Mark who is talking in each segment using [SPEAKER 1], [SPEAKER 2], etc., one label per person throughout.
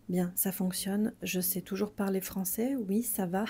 [SPEAKER 1] Bien, ça fonctionne. Je sais toujours parler français. Oui, ça va.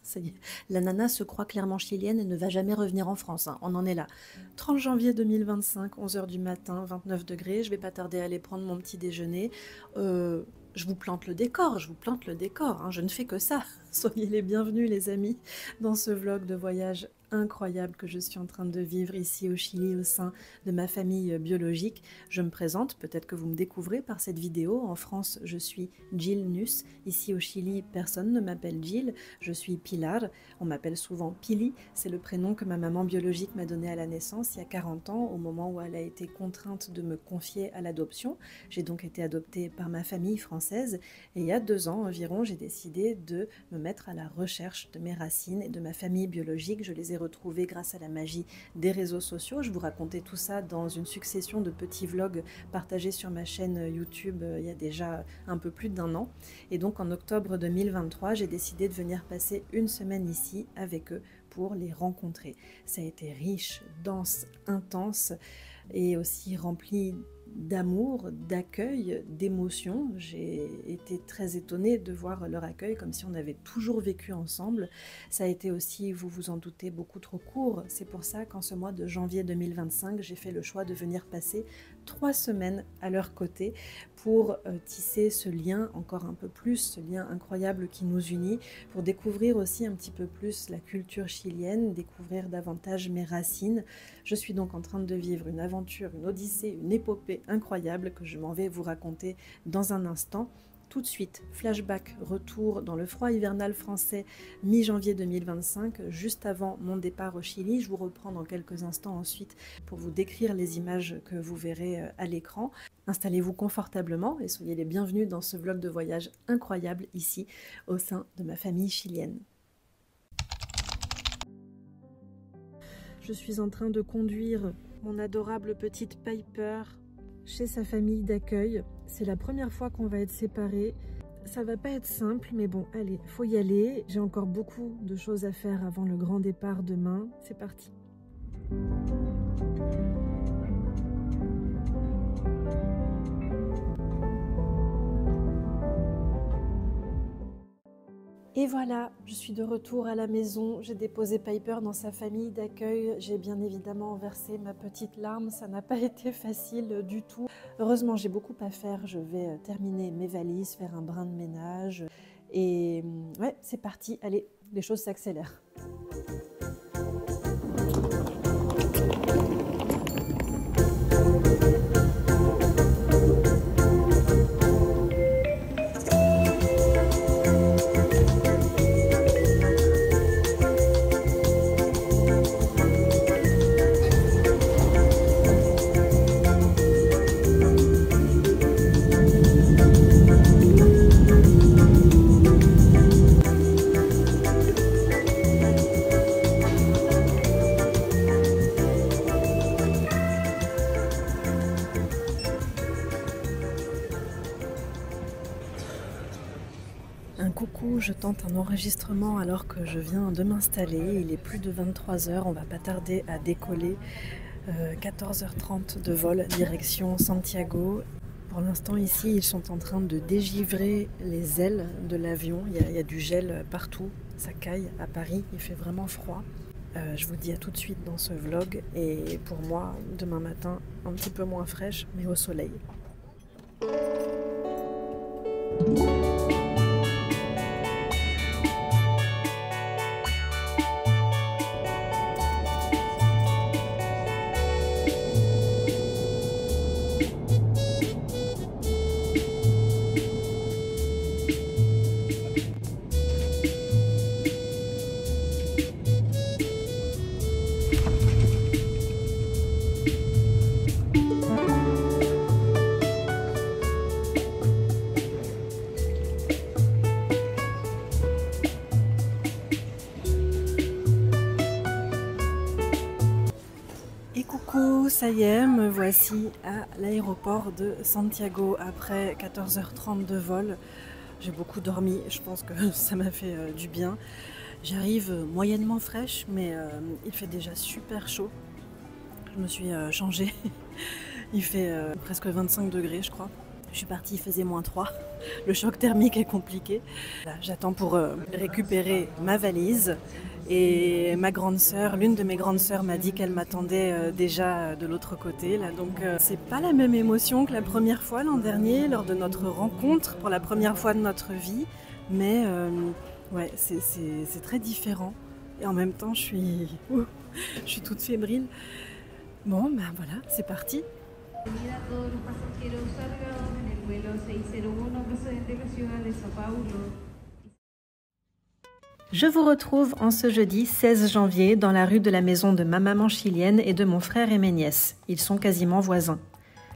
[SPEAKER 1] Ça y est. La nana se croit clairement chilienne et ne va jamais revenir en France, hein. On en est là. 30 janvier 2025, 11 heures du matin, 29 degrés. Je vais pas tarder à aller prendre mon petit déjeuner. Je vous plante le décor, je vous plante le décor, hein. Je ne fais que ça. Soyez les bienvenus, les amis, dans ce vlog de voyage incroyable que je suis en train de vivre ici au Chili au sein de ma famille biologique. Je me présente, peut-être que vous me découvrez par cette vidéo. En France, je suis Jill Nuss. Ici au Chili, personne ne m'appelle Jill. Je suis Pilar. On m'appelle souvent Pili. C'est le prénom que ma maman biologique m'a donné à la naissance il y a 40 ans, au moment où elle a été contrainte de me confier à l'adoption. J'ai donc été adoptée par ma famille française et il y a 2 ans environ, j'ai décidé de me mettre à la recherche de mes racines et de ma famille biologique. Je les ai retrouvées grâce à la magie des réseaux sociaux. Je vous racontais tout ça dans une succession de petits vlogs partagés sur ma chaîne YouTube il y a déjà un peu plus d'1 an. Et donc en octobre 2023, j'ai décidé de venir passer une semaine ici avec eux pour les rencontrer. Ça a été riche, dense, intense et aussi rempli d'amour, d'accueil, d'émotion. J'ai été très étonnée de voir leur accueil comme si on avait toujours vécu ensemble. Ça a été aussi, vous vous en doutez, beaucoup trop court. C'est pour ça qu'en ce mois de janvier 2025, j'ai fait le choix de venir passer 3 semaines à leur côté pour tisser ce lien encore un peu plus, ce lien incroyable qui nous unit, pour découvrir aussi un petit peu plus la culture chilienne, découvrir davantage mes racines. Je suis donc en train de vivre une aventure, une odyssée, une épopée incroyable que je m'en vais vous raconter dans un instant. Tout de suite, flashback, retour dans le froid hivernal français, mi-janvier 2025, juste avant mon départ au Chili. Je vous reprends dans quelques instants ensuite pour vous décrire les images que vous verrez à l'écran. Installez-vous confortablement et soyez les bienvenus dans ce vlog de voyage incroyable ici au sein de ma famille chilienne. Je suis en train de conduire mon adorable petite Piper chez sa famille d'accueil. C'est la première fois qu'on va être séparés. Ça va pas être simple, mais bon, allez, faut y aller. J'ai encore beaucoup de choses à faire avant le grand départ demain. C'est parti. Et voilà, je suis de retour à la maison, j'ai déposé Piper dans sa famille d'accueil, j'ai bien évidemment versé ma petite larme, ça n'a pas été facile du tout. Heureusement, j'ai beaucoup à faire, je vais terminer mes valises, faire un brin de ménage et ouais, c'est parti, allez, les choses s'accélèrent. Un coucou, je tente un enregistrement alors que je viens de m'installer. Il est plus de 23 h, on va pas tarder à décoller. 14h30 de vol direction Santiago. Pour l'instant ici, ils sont en train de dégivrer les ailes de l'avion. Il y a du gel partout, ça caille à Paris, il fait vraiment froid. Je vous dis à tout de suite dans ce vlog et pour moi, demain matin, un petit peu moins fraîche, mais au soleil. Coucou, ça y est, me voici à l'aéroport de Santiago après 14h30 de vol. J'ai beaucoup dormi, je pense que ça m'a fait du bien. J'arrive moyennement fraîche, mais il fait déjà super chaud. Je me suis changée, il fait presque 25 degrés je crois. Je suis partie, il faisait -3. Le choc thermique est compliqué. Là, j'attends pour récupérer ma valise. Et ma grande sœur, l'une de mes grandes sœurs m'a dit qu'elle m'attendait déjà de l'autre côté. Là. Donc c'est pas la même émotion que la première fois l'an dernier, lors de notre rencontre, pour la première fois de notre vie. Mais ouais, c'est très différent. Et en même temps, je suis toute fébrile. Bon, ben voilà, c'est parti. Je vous retrouve en ce jeudi 16 janvier dans la rue de la maison de ma maman chilienne et de mon frère et mes nièces. Ils sont quasiment voisins.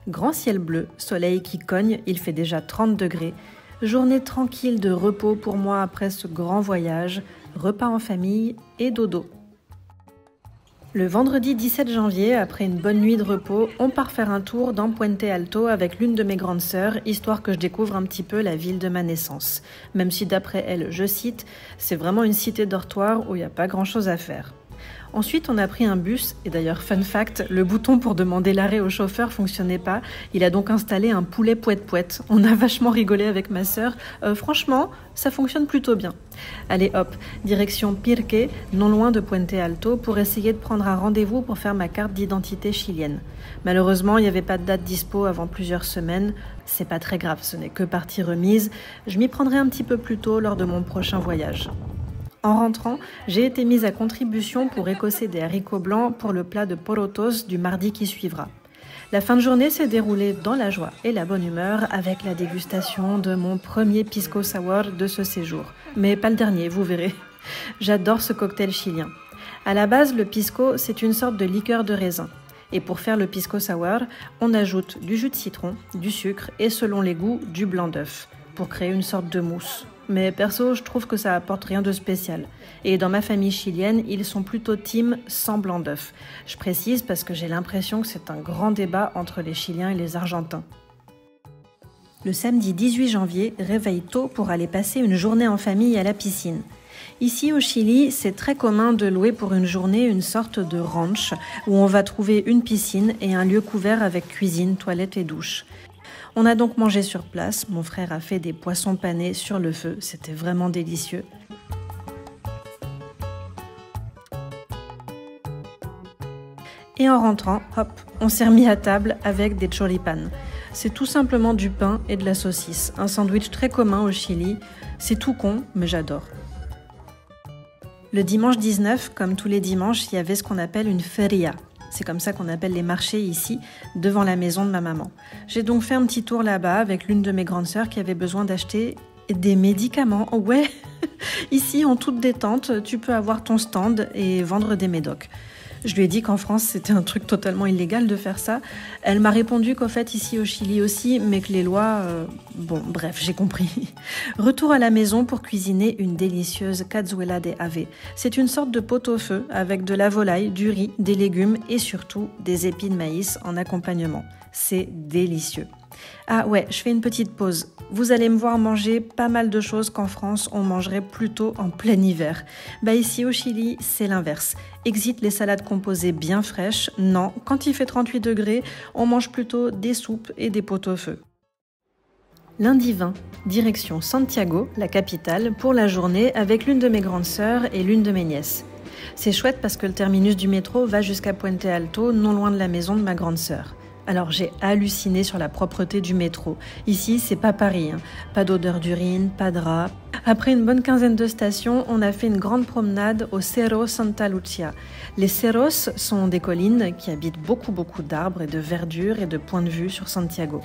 [SPEAKER 1] Grand ciel bleu, soleil qui cogne, il fait déjà 30 degrés. Journée tranquille de repos pour moi après ce grand voyage, repas en famille et dodo. Le vendredi 17 janvier, après une bonne nuit de repos, on part faire un tour dans Puente Alto avec l'une de mes grandes sœurs, histoire que je découvre un petit peu la ville de ma naissance. Même si d'après elle, je cite, c'est vraiment une cité dortoir où il n'y a pas grand-chose à faire. Ensuite, on a pris un bus, et d'ailleurs, fun fact, le bouton pour demander l'arrêt au chauffeur fonctionnait pas. Il a donc installé un poulet pouet-pouet. On a vachement rigolé avec ma sœur. Franchement, ça fonctionne plutôt bien. Allez hop, direction Pirque, non loin de Puente Alto, pour essayer de prendre un rendez-vous pour faire ma carte d'identité chilienne. Malheureusement, il n'y avait pas de date dispo avant plusieurs semaines. C'est pas très grave, ce n'est que partie remise. Je m'y prendrai un petit peu plus tôt lors de mon prochain voyage. En rentrant, j'ai été mise à contribution pour écosser des haricots blancs pour le plat de porotos du mardi qui suivra. La fin de journée s'est déroulée dans la joie et la bonne humeur avec la dégustation de mon premier pisco sour de ce séjour. Mais pas le dernier, vous verrez. J'adore ce cocktail chilien. À la base, le pisco, c'est une sorte de liqueur de raisin. Et pour faire le pisco sour, on ajoute du jus de citron, du sucre et selon les goûts, du blanc d'œuf pour créer une sorte de mousse. Mais perso, je trouve que ça apporte rien de spécial. Et dans ma famille chilienne, ils sont plutôt team sans blanc d'œuf. Je précise parce que j'ai l'impression que c'est un grand débat entre les Chiliens et les Argentins. Le samedi 18 janvier, réveille tôt pour aller passer une journée en famille à la piscine. Ici au Chili, c'est très commun de louer pour une journée une sorte de ranch où on va trouver une piscine et un lieu couvert avec cuisine, toilette et douche. On a donc mangé sur place, mon frère a fait des poissons panés sur le feu, c'était vraiment délicieux. Et en rentrant, hop, on s'est remis à table avec des choripanes. C'est tout simplement du pain et de la saucisse, un sandwich très commun au Chili. C'est tout con, mais j'adore. Le dimanche 19, comme tous les dimanches, il y avait ce qu'on appelle une feria. C'est comme ça qu'on appelle les marchés ici, devant la maison de ma maman. J'ai donc fait un petit tour là-bas avec l'une de mes grandes sœurs qui avait besoin d'acheter des médicaments. Ouais, ici en toute détente, tu peux avoir ton stand et vendre des médocs. Je lui ai dit qu'en France, c'était un truc totalement illégal de faire ça. Elle m'a répondu qu'en fait, ici au Chili aussi, mais que les lois... Bon, bref, j'ai compris. Retour à la maison pour cuisiner une délicieuse cazuela de ave. C'est une sorte de pot-au-feu avec de la volaille, du riz, des légumes et surtout des épis de maïs en accompagnement. C'est délicieux. Ah ouais, je fais une petite pause. Vous allez me voir manger pas mal de choses qu'en France, on mangerait plutôt en plein hiver. Bah ici au Chili, c'est l'inverse. Exit les salades composées bien fraîches. Non, quand il fait 38 degrés, on mange plutôt des soupes et des pot-au-feu. Lundi 20, direction Santiago, la capitale, pour la journée avec l'une de mes grandes sœurs et l'une de mes nièces. C'est chouette parce que le terminus du métro va jusqu'à Puente Alto, non loin de la maison de ma grande sœur. Alors j'ai halluciné sur la propreté du métro. Ici, c'est pas Paris, hein. Pas d'odeur d'urine, pas de rats. Après une bonne quinzaine de stations, on a fait une grande promenade au Cerro Santa Lucia. Les cerros sont des collines qui habitent beaucoup d'arbres et de verdure et de points de vue sur Santiago.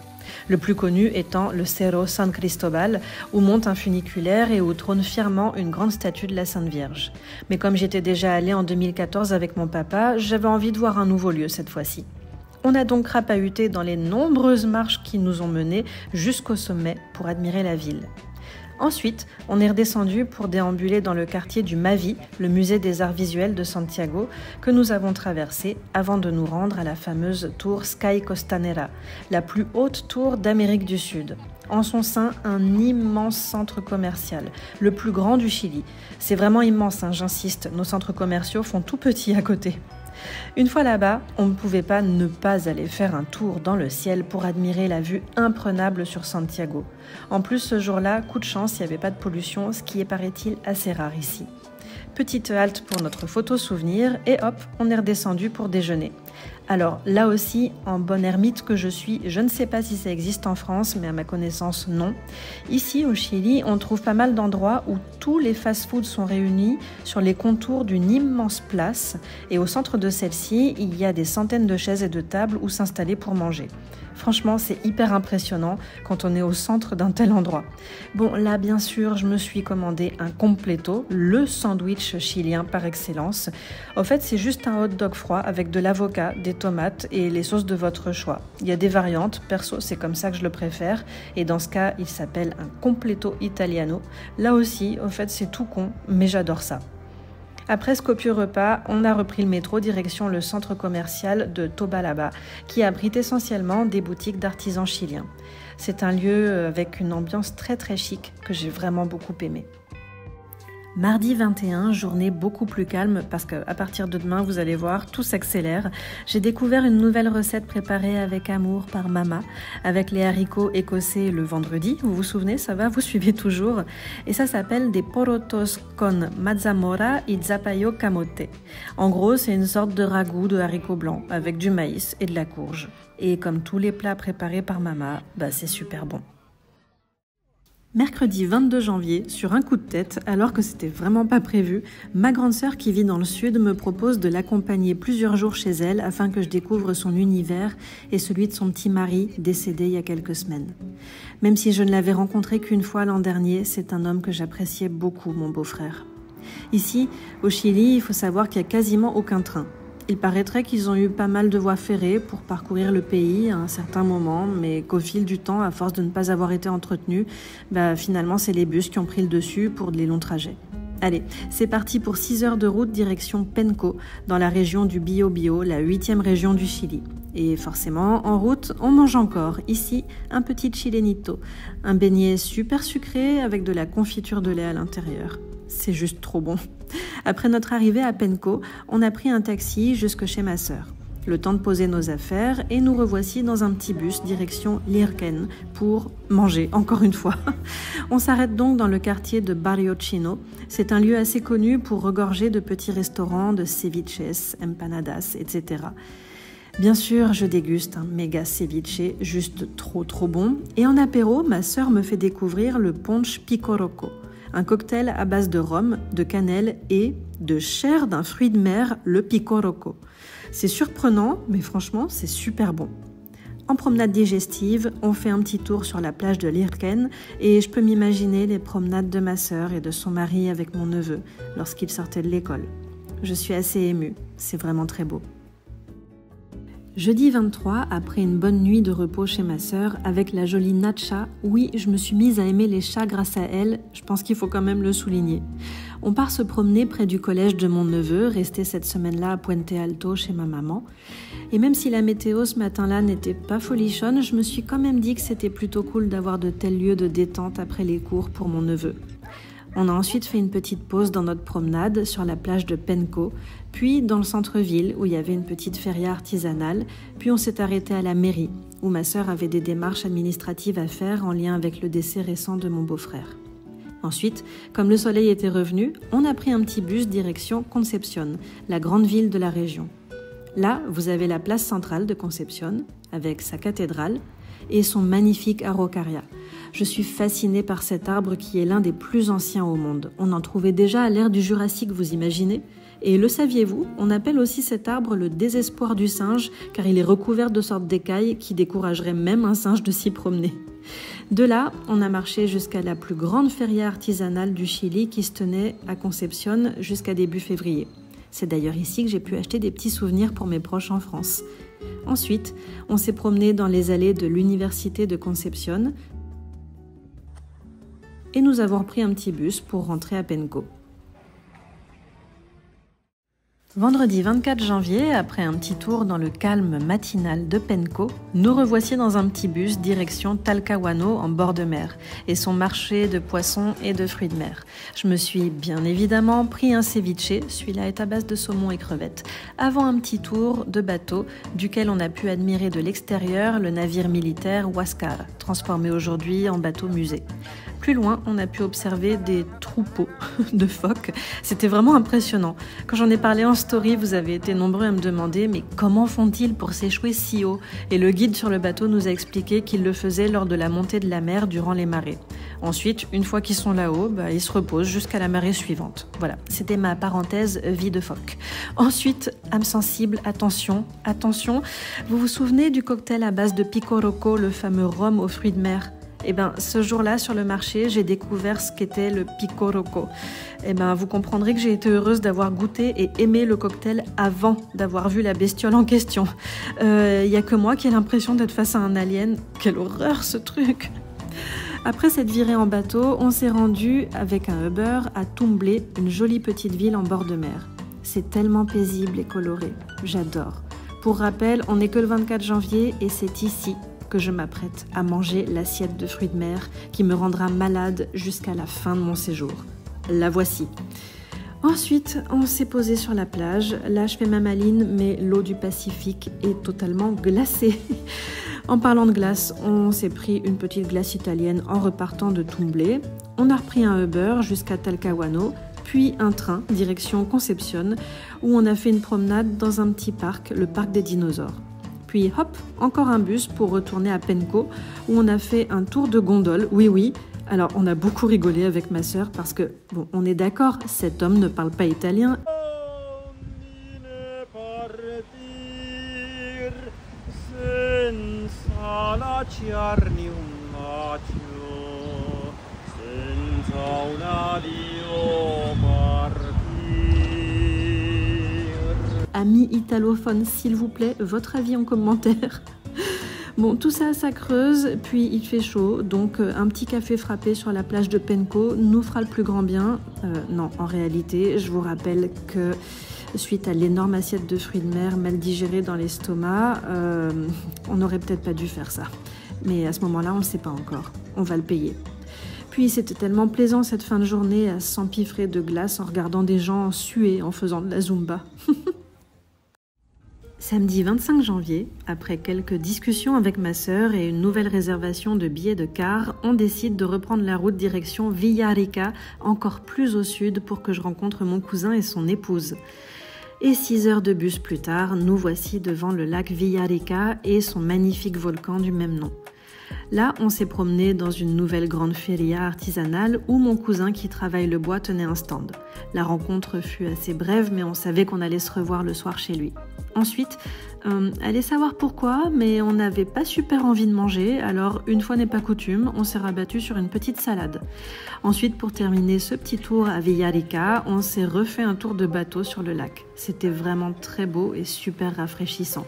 [SPEAKER 1] Le plus connu étant le Cerro San Cristobal, où monte un funiculaire et où trône fièrement une grande statue de la Sainte Vierge. Mais comme j'étais déjà allée en 2014 avec mon papa, j'avais envie de voir un nouveau lieu cette fois-ci. On a donc crapahuté dans les nombreuses marches qui nous ont menés jusqu'au sommet pour admirer la ville. Ensuite, on est redescendu pour déambuler dans le quartier du Mavi, le musée des arts visuels de Santiago, que nous avons traversé avant de nous rendre à la fameuse tour Sky Costanera, la plus haute tour d'Amérique du Sud. En son sein, un immense centre commercial, le plus grand du Chili. C'est vraiment immense, hein, j'insiste, nos centres commerciaux font tout petit à côté. Une fois là-bas, on ne pouvait pas ne pas aller faire un tour dans le ciel pour admirer la vue imprenable sur Santiago. En plus, ce jour-là, coup de chance, il n'y avait pas de pollution, ce qui est, paraît-il, assez rare ici. Petite halte pour notre photo souvenir et hop, on est redescendu pour déjeuner. Alors là aussi, en bonne ermite que je suis, je ne sais pas si ça existe en France, mais à ma connaissance, non. Ici, au Chili, on trouve pas mal d'endroits où tous les fast-foods sont réunis sur les contours d'une immense place. Et au centre de celle-ci, il y a des centaines de chaises et de tables où s'installer pour manger. Franchement, c'est hyper impressionnant quand on est au centre d'un tel endroit. Bon, là, bien sûr, je me suis commandé un completo, le sandwich chilien par excellence. Au fait, c'est juste un hot dog froid avec de l'avocat, des tomates et les sauces de votre choix. Il y a des variantes, perso, c'est comme ça que je le préfère. Et dans ce cas, il s'appelle un completo italiano. Là aussi, au fait, c'est tout con, mais j'adore ça. Après ce copieux repas, on a repris le métro direction le centre commercial de Tobalaba, qui abrite essentiellement des boutiques d'artisans chiliens. C'est un lieu avec une ambiance très très chic que j'ai vraiment beaucoup aimé. Mardi 21, journée beaucoup plus calme parce qu'à partir de demain, vous allez voir, tout s'accélère. J'ai découvert une nouvelle recette préparée avec amour par Mama, avec les haricots écossais le vendredi. Vous vous souvenez, ça va, vous suivez toujours. Et ça s'appelle des porotos con mazamorra y zapallo camote. En gros, c'est une sorte de ragoût de haricots blancs avec du maïs et de la courge. Et comme tous les plats préparés par Mama, c'est super bon. Mercredi 22 janvier, sur un coup de tête, alors que c'était vraiment pas prévu, ma grande sœur qui vit dans le sud me propose de l'accompagner plusieurs jours chez elle afin que je découvre son univers et celui de son petit mari décédé il y a quelques semaines. Même si je ne l'avais rencontré qu'une fois l'an dernier, c'est un homme que j'appréciais beaucoup, mon beau-frère. Ici, au Chili, il faut savoir qu'il n'y a quasiment aucun train. Il paraîtrait qu'ils ont eu pas mal de voies ferrées pour parcourir le pays à un certain moment, mais qu'au fil du temps, à force de ne pas avoir été entretenus, finalement c'est les bus qui ont pris le dessus pour les longs trajets. Allez, c'est parti pour 6 heures de route direction Penco, dans la région du Biobío, la 8e région du Chili. Et forcément, en route, on mange encore, ici, un petit chilenito, un beignet super sucré avec de la confiture de lait à l'intérieur. C'est juste trop bon. Après notre arrivée à Penco, on a pris un taxi jusque chez ma sœur. Le temps de poser nos affaires et nous revoici dans un petit bus direction Lirken pour manger, encore une fois. On s'arrête donc dans le quartier de Barrio Chino. C'est un lieu assez connu pour regorger de petits restaurants, de ceviches, empanadas, etc. Bien sûr, je déguste un méga ceviche, juste trop bon. Et en apéro, ma sœur me fait découvrir le punch picoroco. Un cocktail à base de rhum, de cannelle et de chair d'un fruit de mer, le picoroco. C'est surprenant, mais franchement, c'est super bon. En promenade digestive, on fait un petit tour sur la plage de Lirken et je peux m'imaginer les promenades de ma sœur et de son mari avec mon neveu lorsqu'ils sortaient de l'école. Je suis assez émue, c'est vraiment très beau. Jeudi 23, après une bonne nuit de repos chez ma sœur, avec la jolie Natcha, oui, je me suis mise à aimer les chats grâce à elle, je pense qu'il faut quand même le souligner. On part se promener près du collège de mon neveu, resté cette semaine-là à Puente Alto chez ma maman. Et même si la météo ce matin-là n'était pas folichonne, je me suis quand même dit que c'était plutôt cool d'avoir de tels lieux de détente après les cours pour mon neveu. On a ensuite fait une petite pause dans notre promenade sur la plage de Penco, puis dans le centre-ville où il y avait une petite feria artisanale, puis on s'est arrêté à la mairie où ma sœur avait des démarches administratives à faire en lien avec le décès récent de mon beau-frère. Ensuite, comme le soleil était revenu, on a pris un petit bus direction Concepción, la grande ville de la région. Là, vous avez la place centrale de Concepción avec sa cathédrale et son magnifique araucaria. Je suis fascinée par cet arbre qui est l'un des plus anciens au monde. On en trouvait déjà à l'ère du Jurassique, vous imaginez ? Et le saviez-vous, on appelle aussi cet arbre le désespoir du singe, car il est recouvert de sortes d'écailles qui décourageraient même un singe de s'y promener. De là, on a marché jusqu'à la plus grande feria artisanale du Chili qui se tenait à Concepción jusqu'à début février. C'est d'ailleurs ici que j'ai pu acheter des petits souvenirs pour mes proches en France. Ensuite, on s'est promené dans les allées de l'université de Concepción et nous avons pris un petit bus pour rentrer à Penco. Vendredi 24 janvier, après un petit tour dans le calme matinal de Penco, nous revoici dans un petit bus direction Talcahuano en bord de mer et son marché de poissons et de fruits de mer. Je me suis bien évidemment pris un ceviche, celui-là est à base de saumon et crevettes, avant un petit tour de bateau duquel on a pu admirer de l'extérieur le navire militaire Huáscar, transformé aujourd'hui en bateau musée. Plus loin, on a pu observer des troupeaux de phoques. C'était vraiment impressionnant. Quand j'en ai parlé en story, vous avez été nombreux à me demander « Mais comment font-ils pour s'échouer si haut ?» Et le guide sur le bateau nous a expliqué qu'ils le faisaient lors de la montée de la mer durant les marées. Ensuite, une fois qu'ils sont là-haut, ils se reposent jusqu'à la marée suivante. Voilà, c'était ma parenthèse vie de phoque. Ensuite, âme sensible, attention. Vous vous souvenez du cocktail à base de pico roco, le fameux rhum aux fruits de mer ? Ce jour-là, sur le marché, j'ai découvert ce qu'était le pico roco. Vous comprendrez que j'ai été heureuse d'avoir goûté et aimé le cocktail avant d'avoir vu la bestiole en question. Y a que moi qui ai l'impression d'être face à un alien. Quelle horreur, ce truc! Après cette virée en bateau, on s'est rendu avec un Uber à Tumbler, une jolie petite ville en bord de mer. C'est tellement paisible et coloré. J'adore. Pour rappel, on n'est que le 24 janvier et c'est ici que je m'apprête à manger l'assiette de fruits de mer qui me rendra malade jusqu'à la fin de mon séjour. La voici. Ensuite, on s'est posé sur la plage. Là, je fais ma maline, mais l'eau du Pacifique est totalement glacée. En parlant de glace, on s'est pris une petite glace italienne en repartant de Tumbler. On a repris un Uber jusqu'à Talcahuano, puis un train direction Concepción, où on a fait une promenade dans un petit parc, le parc des dinosaures. Puis hop, encore un bus pour retourner à Penco, où on a fait un tour de gondole, oui. Alors on a beaucoup rigolé avec ma sœur parce que, on est d'accord, cet homme ne parle pas italien. Amis italophones, s'il vous plaît, votre avis en commentaire. Tout ça, ça creuse, puis il fait chaud, donc un petit café frappé sur la plage de Penco nous fera le plus grand bien. Non, en réalité, je vous rappelle que suite à l'énorme assiette de fruits de mer mal digérée dans l'estomac, on n'aurait peut-être pas dû faire ça. Mais à ce moment-là, on ne le sait pas encore. On va le payer. Puis c'était tellement plaisant cette fin de journée à s'empiffrer de glace en regardant des gens suer en faisant de la Zumba. Samedi 25 janvier, après quelques discussions avec ma sœur et une nouvelle réservation de billets de car, on décide de reprendre la route direction Villarrica, encore plus au sud pour que je rencontre mon cousin et son épouse. Et 6 heures de bus plus tard, nous voici devant le lac Villarrica et son magnifique volcan du même nom. Là, on s'est promené dans une nouvelle grande feria artisanale où mon cousin qui travaille le bois tenait un stand. La rencontre fut assez brève, mais on savait qu'on allait se revoir le soir chez lui. Ensuite, allez savoir pourquoi, mais on n'avait pas super envie de manger, alors une fois n'est pas coutume, on s'est rabattu sur une petite salade. Ensuite, pour terminer ce petit tour à Villarrica, on s'est refait un tour de bateau sur le lac. C'était vraiment très beau et super rafraîchissant.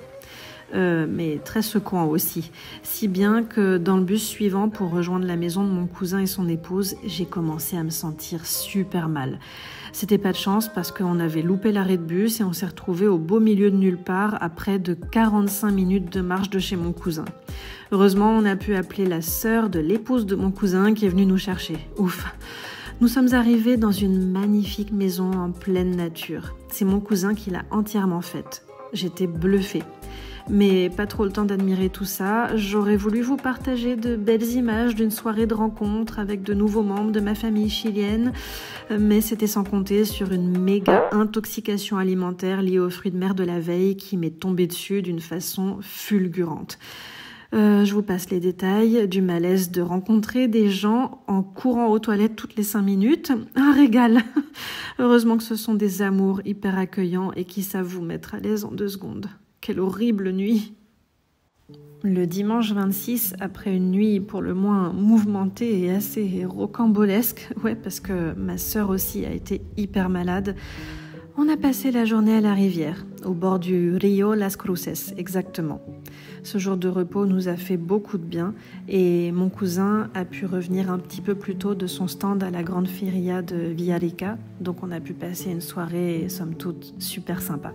[SPEAKER 1] Mais très secouant aussi, si bien que dans le bus suivant pour rejoindre la maison de mon cousin et son épouse, j'ai commencé à me sentir super mal. C'était pas de chance parce qu'on avait loupé l'arrêt de bus et on s'est retrouvé au beau milieu de nulle part à près de 45 minutes de marche de chez mon cousin. Heureusement, on a pu appeler la sœur de l'épouse de mon cousin qui est venue nous chercher. Ouf! Nous sommes arrivés dans une magnifique maison en pleine nature. C'est mon cousin qui l'a entièrement faite. J'étais bluffée. Mais pas trop le temps d'admirer tout ça, j'aurais voulu vous partager de belles images d'une soirée de rencontre avec de nouveaux membres de ma famille chilienne, mais c'était sans compter sur une méga intoxication alimentaire liée aux fruits de mer de la veille qui m'est tombée dessus d'une façon fulgurante. Je vous passe les détails du malaise de rencontrer des gens en courant aux toilettes toutes les 5 minutes. Un régal. Heureusement que ce sont des amours hyper accueillants et qui savent vous mettre à l'aise en 2 secondes. Quelle horrible nuit! Le dimanche 26, après une nuit pour le moins mouvementée et assez rocambolesque, parce que ma sœur aussi a été hyper malade, On a passé la journée à la rivière, au bord du Rio Las Cruces, exactement. Ce jour de repos nous a fait beaucoup de bien et mon cousin a pu revenir un petit peu plus tôt de son stand à la grande feria de Villarrica, donc on a pu passer une soirée, somme toute, super sympa.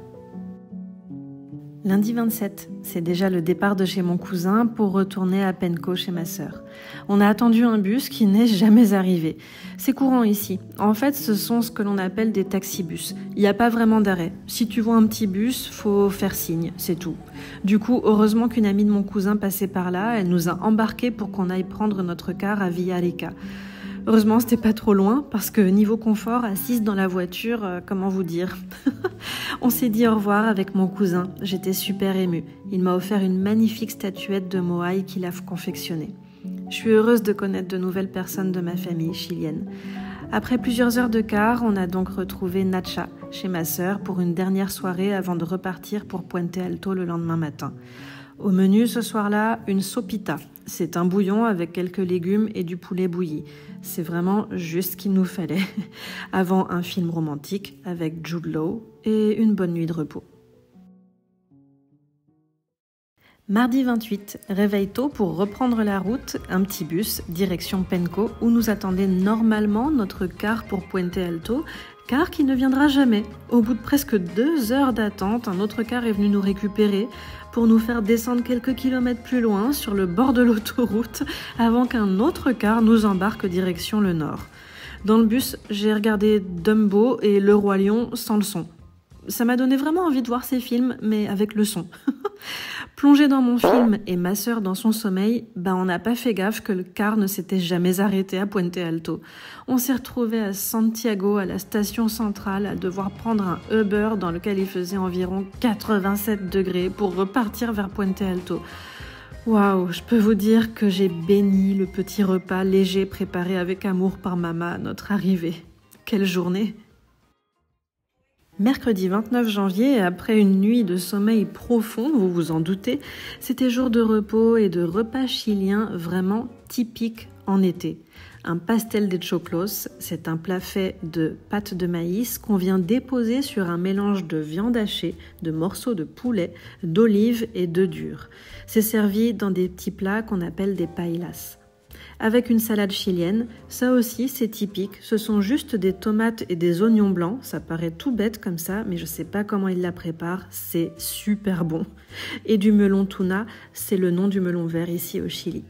[SPEAKER 1] Lundi 27, c'est déjà le départ de chez mon cousin pour retourner à Penco chez ma sœur. On a attendu un bus qui n'est jamais arrivé. C'est courant ici. En fait, ce sont ce que l'on appelle des taxibus. Il n'y a pas vraiment d'arrêt. Si tu vois un petit bus, faut faire signe, c'est tout. Du coup, heureusement qu'une amie de mon cousin passait par là, elle nous a embarqués pour qu'on aille prendre notre car à Villarrica. Heureusement, c'était pas trop loin, parce que niveau confort, assise dans la voiture, comment vous dire. On s'est dit au revoir avec mon cousin. J'étais super émue. Il m'a offert une magnifique statuette de Moai qu'il a confectionnée. Je suis heureuse de connaître de nouvelles personnes de ma famille chilienne. Après plusieurs heures de car, on a donc retrouvé Nacha chez ma sœur pour une dernière soirée avant de repartir pour Puente Alto le lendemain matin. Au menu ce soir-là, une sopita. C'est un bouillon avec quelques légumes et du poulet bouilli. C'est vraiment juste ce qu'il nous fallait. Avant un film romantique avec Jude Law et une bonne nuit de repos. Mardi 28, réveil tôt pour reprendre la route, un petit bus, direction Penco, où nous attendait normalement notre car pour Puente Alto, car qui ne viendra jamais. Au bout de presque 2 heures d'attente, un autre car est venu nous récupérer pour nous faire descendre quelques kilomètres plus loin sur le bord de l'autoroute avant qu'un autre car nous embarque direction le nord. Dans le bus, j'ai regardé Dumbo et Le Roi Lion sans le son. Ça m'a donné vraiment envie de voir ces films, mais avec le son. Plongée dans mon film et ma sœur dans son sommeil, on n'a pas fait gaffe que le car ne s'était jamais arrêté à Puente Alto. On s'est retrouvés à Santiago, à la station centrale, à devoir prendre un Uber dans lequel il faisait environ 87 degrés pour repartir vers Puente Alto. Waouh, je peux vous dire que j'ai béni le petit repas léger préparé avec amour par maman à notre arrivée. Quelle journée! Mercredi 29 janvier, après une nuit de sommeil profond, vous vous en doutez, c'était jour de repos et de repas chilien vraiment typique en été. Un pastel de choclos, c'est un plat fait de pâte de maïs qu'on vient déposer sur un mélange de viande hachée, de morceaux de poulet, d'olives et d'œufs durs. C'est servi dans des petits plats qu'on appelle des paellas. Avec une salade chilienne, ça aussi c'est typique, ce sont juste des tomates et des oignons blancs, ça paraît tout bête comme ça, mais je sais pas comment ils la préparent, c'est super bon. Et du melon tuna, c'est le nom du melon vert ici au Chili.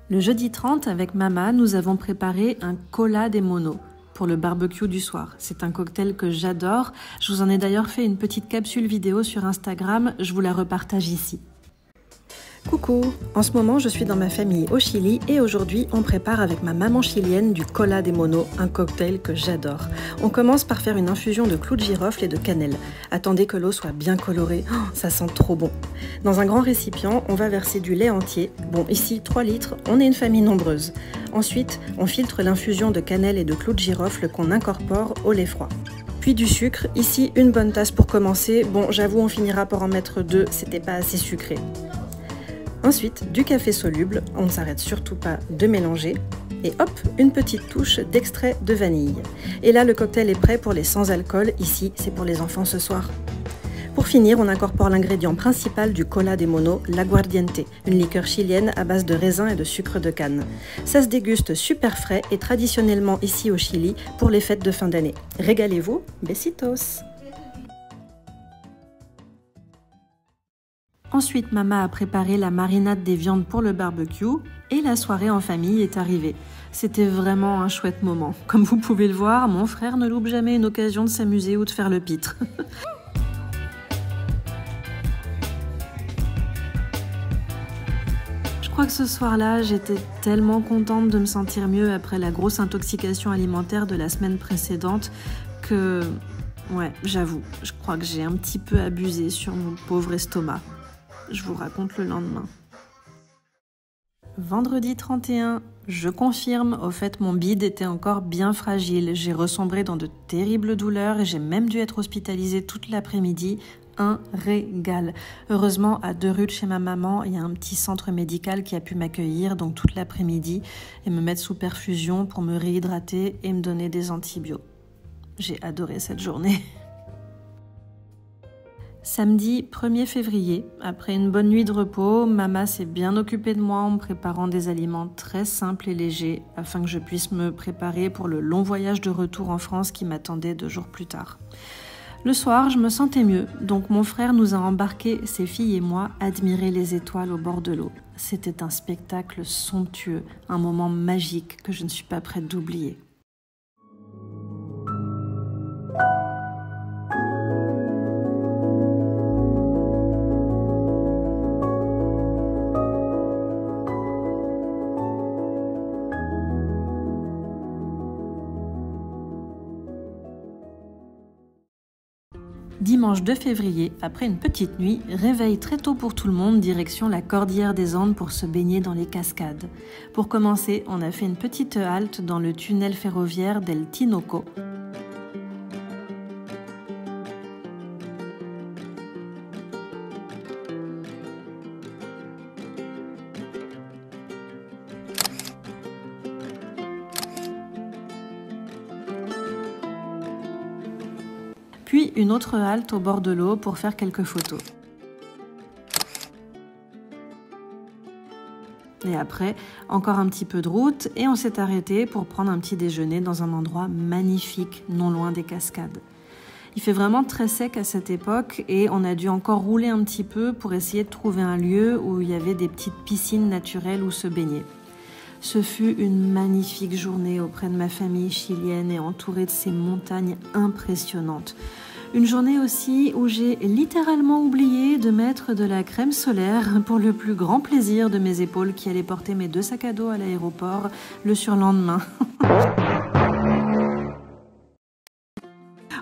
[SPEAKER 1] Le jeudi 30, avec Mama, nous avons préparé un cola de mono pour le barbecue du soir. C'est un cocktail que j'adore, je vous en ai d'ailleurs fait une petite capsule vidéo sur Instagram, je vous la repartage ici. Coucou, en ce moment je suis dans ma famille au Chili et aujourd'hui on prépare avec ma maman chilienne du cola de mono, un cocktail que j'adore. On commence par faire une infusion de clous de girofle et de cannelle. Attendez que l'eau soit bien colorée, ça sent trop bon. Dans un grand récipient, on va verser du lait entier, bon ici 3 litres, on est une famille nombreuse. Ensuite, on filtre l'infusion de cannelle et de clous de girofle qu'on incorpore au lait froid. Puis du sucre, ici une bonne tasse pour commencer, bon j'avoue on finira par en mettre 2, c'était pas assez sucré. Ensuite, du café soluble, on ne s'arrête surtout pas de mélanger. Et hop, une petite touche d'extrait de vanille. Et là, le cocktail est prêt pour les sans alcool. Ici, c'est pour les enfants ce soir. Pour finir, on incorpore l'ingrédient principal du cola de mono, l'aguardiente, une liqueur chilienne à base de raisin et de sucre de canne. Ça se déguste super frais et traditionnellement ici au Chili pour les fêtes de fin d'année. Régalez-vous, besitos! Ensuite, Mama a préparé la marinade des viandes pour le barbecue et la soirée en famille est arrivée. C'était vraiment un chouette moment. Comme vous pouvez le voir, mon frère ne loupe jamais une occasion de s'amuser ou de faire le pitre. Je crois que ce soir-là, j'étais tellement contente de me sentir mieux après la grosse intoxication alimentaire de la semaine précédente que, ouais, j'avoue, je crois que j'ai un petit peu abusé sur mon pauvre estomac. Je vous raconte le lendemain. Vendredi 31, je confirme, au fait mon bide était encore bien fragile. J'ai ressombré dans de terribles douleurs et j'ai même dû être hospitalisée toute l'après-midi. Un régal. Heureusement, à 2 rues de chez ma maman, il y a un petit centre médical qui a pu m'accueillir donc toute l'après-midi et me mettre sous perfusion pour me réhydrater et me donner des antibiotiques. j'ai adoré cette journée. Samedi 1er février, après une bonne nuit de repos, maman s'est bien occupée de moi en me préparant des aliments très simples et légers afin que je puisse me préparer pour le long voyage de retour en France qui m'attendait 2 jours plus tard. Le soir, je me sentais mieux, donc mon frère nous a embarqués, ses filles et moi, admirer les étoiles au bord de l'eau. C'était un spectacle somptueux, un moment magique que je ne suis pas prête d'oublier. Dimanche 2 février, après une petite nuit, réveil très tôt pour tout le monde, direction la Cordillère des Andes pour se baigner dans les cascades. Pour commencer, on a fait une petite halte dans le tunnel ferroviaire d'El Tinoco. Puis une autre halte au bord de l'eau pour faire quelques photos. Et après, encore un petit peu de route et on s'est arrêté pour prendre un petit déjeuner dans un endroit magnifique, non loin des cascades. Il fait vraiment très sec à cette époque et on a dû encore rouler un petit peu pour essayer de trouver un lieu où il y avait des petites piscines naturelles où se baigner. Ce fut une magnifique journée auprès de ma famille chilienne et entourée de ces montagnes impressionnantes. Une journée aussi où j'ai littéralement oublié de mettre de la crème solaire pour le plus grand plaisir de mes épaules qui allaient porter mes 2 sacs à dos à l'aéroport le surlendemain.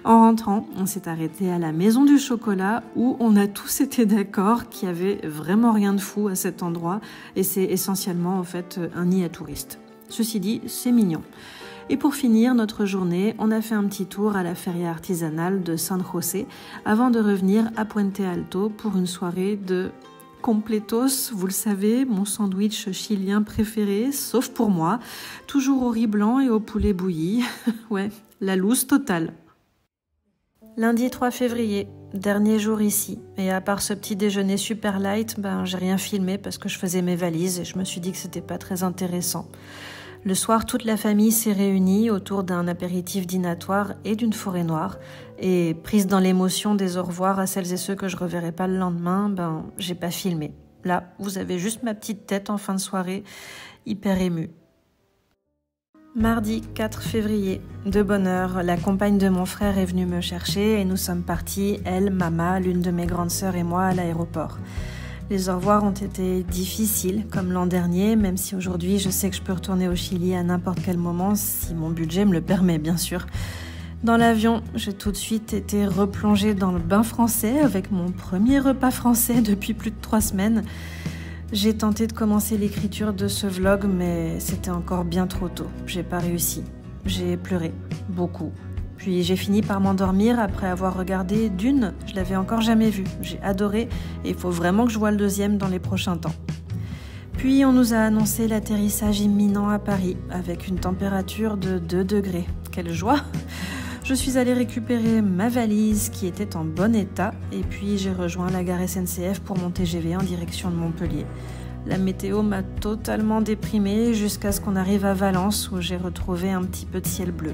[SPEAKER 1] En rentrant, on s'est arrêté à la Maison du Chocolat où on a tous été d'accord qu'il n'y avait vraiment rien de fou à cet endroit et c'est essentiellement en fait un nid à touristes. Ceci dit, c'est mignon. Et pour finir notre journée, on a fait un petit tour à la feria artisanale de San José avant de revenir à Puente Alto pour une soirée de completos, vous le savez, mon sandwich chilien préféré, sauf pour moi, toujours au riz blanc et au poulet bouilli. Ouais, la loose totale. Lundi 3 février, dernier jour ici. Et à part ce petit déjeuner super light, j'ai rien filmé parce que je faisais mes valises et je me suis dit que c'était pas très intéressant. Le soir, toute la famille s'est réunie autour d'un apéritif dînatoire et d'une forêt noire. Et prise dans l'émotion des au revoir à celles et ceux que je reverrai pas le lendemain, j'ai pas filmé. Là, vous avez juste ma petite tête en fin de soirée, hyper émue. Mardi 4 février, de bonne heure, la compagne de mon frère est venue me chercher et nous sommes partis, elle, maman, l'une de mes grandes sœurs et moi, à l'aéroport. Les au revoir ont été difficiles, comme l'an dernier, même si aujourd'hui je sais que je peux retourner au Chili à n'importe quel moment, si mon budget me le permet bien sûr. Dans l'avion, j'ai tout de suite été replongée dans le bain français avec mon premier repas français depuis plus de 3 semaines. J'ai tenté de commencer l'écriture de ce vlog, mais c'était encore bien trop tôt. J'ai pas réussi. J'ai pleuré, beaucoup. Puis j'ai fini par m'endormir après avoir regardé Dune. Je l'avais encore jamais vu. J'ai adoré et il faut vraiment que je voie le 2e dans les prochains temps. Puis on nous a annoncé l'atterrissage imminent à Paris avec une température de 2 degrés. Quelle joie! Je suis allée récupérer ma valise qui était en bon état et puis j'ai rejoint la gare SNCF pour mon TGV en direction de Montpellier. La météo m'a totalement déprimée jusqu'à ce qu'on arrive à Valence où j'ai retrouvé un petit peu de ciel bleu.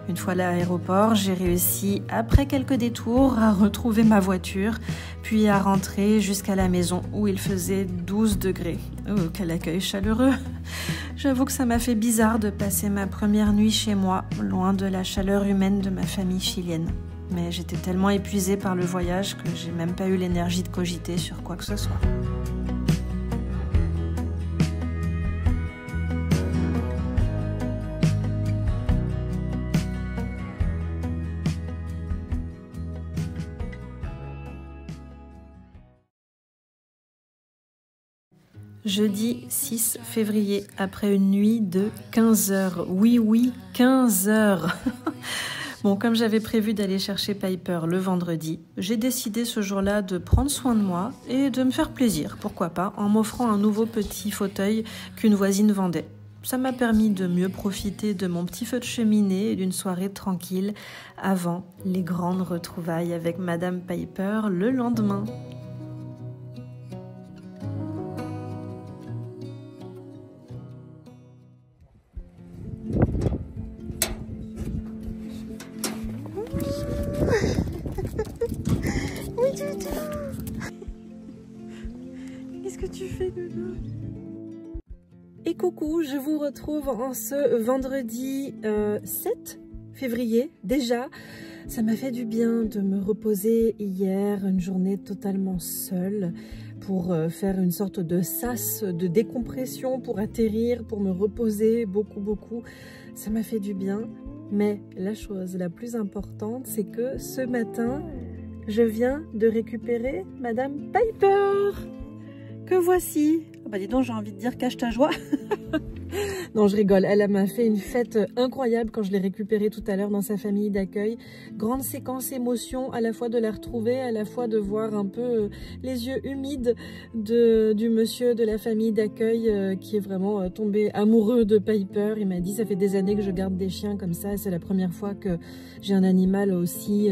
[SPEAKER 1] Une fois à l'aéroport, j'ai réussi, après quelques détours, à retrouver ma voiture, puis à rentrer jusqu'à la maison où il faisait 12 degrés. Oh, quel accueil chaleureux! J'avoue que ça m'a fait bizarre de passer ma première nuit chez moi, loin de la chaleur humaine de ma famille chilienne. Mais j'étais tellement épuisée par le voyage que j'ai même pas eu l'énergie de cogiter sur quoi que ce soit. Jeudi 6 février, après une nuit de 15 heures. Oui, 15 heures. Bon, comme j'avais prévu d'aller chercher Piper le vendredi, j'ai décidé ce jour-là de prendre soin de moi et de me faire plaisir, pourquoi pas, en m'offrant un nouveau petit fauteuil qu'une voisine vendait. Ça m'a permis de mieux profiter de mon petit feu de cheminée et d'une soirée tranquille avant les grandes retrouvailles avec Madame Piper le lendemain. Qu'est-ce que tu fais, Doudou? Et coucou, je vous retrouve en ce vendredi 7 février déjà. Ça m'a fait du bien de me reposer hier, une journée totalement seule pour faire une sorte de sas de décompression, pour atterrir, pour me reposer beaucoup. Ça m'a fait du bien, mais la chose la plus importante, c'est que ce matin, je viens de récupérer Madame Piper, que voici. Oh bah dis donc, j'ai envie de dire cache ta joie. Non, je rigole. Elle m'a fait une fête incroyable quand je l'ai récupérée tout à l'heure dans sa famille d'accueil. Grande séquence émotion, à la fois de la retrouver, à la fois de voir un peu les yeux humides du monsieur de la famille d'accueil qui est vraiment tombé amoureux de Piper. Il m'a dit, ça fait des années que je garde des chiens comme ça. C'est la première fois que j'ai un animal aussi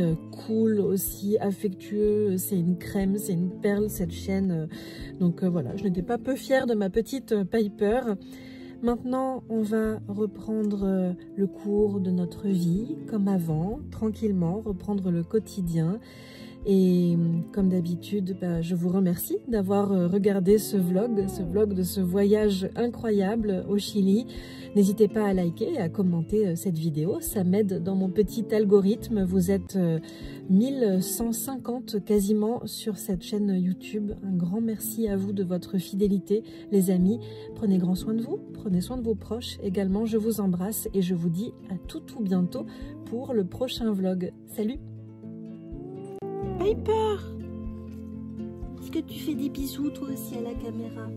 [SPEAKER 1] cool, aussi affectueux. C'est une crème, c'est une perle cette chienne. Donc voilà, je n'étais pas peu fière de ma petite Piper. Maintenant, on va reprendre le cours de notre vie, comme avant, tranquillement, reprendre le quotidien. Et comme d'habitude, je vous remercie d'avoir regardé ce vlog de ce voyage incroyable au Chili. N'hésitez pas à liker et à commenter cette vidéo, ça m'aide dans mon petit algorithme. Vous êtes 1150 quasiment sur cette chaîne YouTube. Un grand merci à vous de votre fidélité, les amis. Prenez grand soin de vous, prenez soin de vos proches également. Je vous embrasse et je vous dis à tout bientôt pour le prochain vlog. Salut! Piper, est-ce que tu fais des bisous toi aussi à la caméra?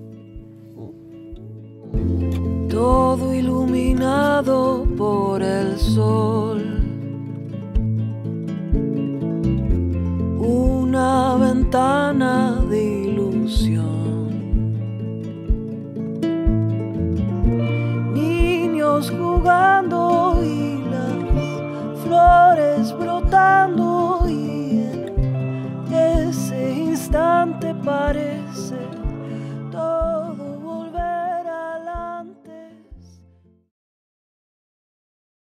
[SPEAKER 2] Todo iluminado por el sol, una ventana de ilusión, niños jugando y las flores brotando, y en ese instante paré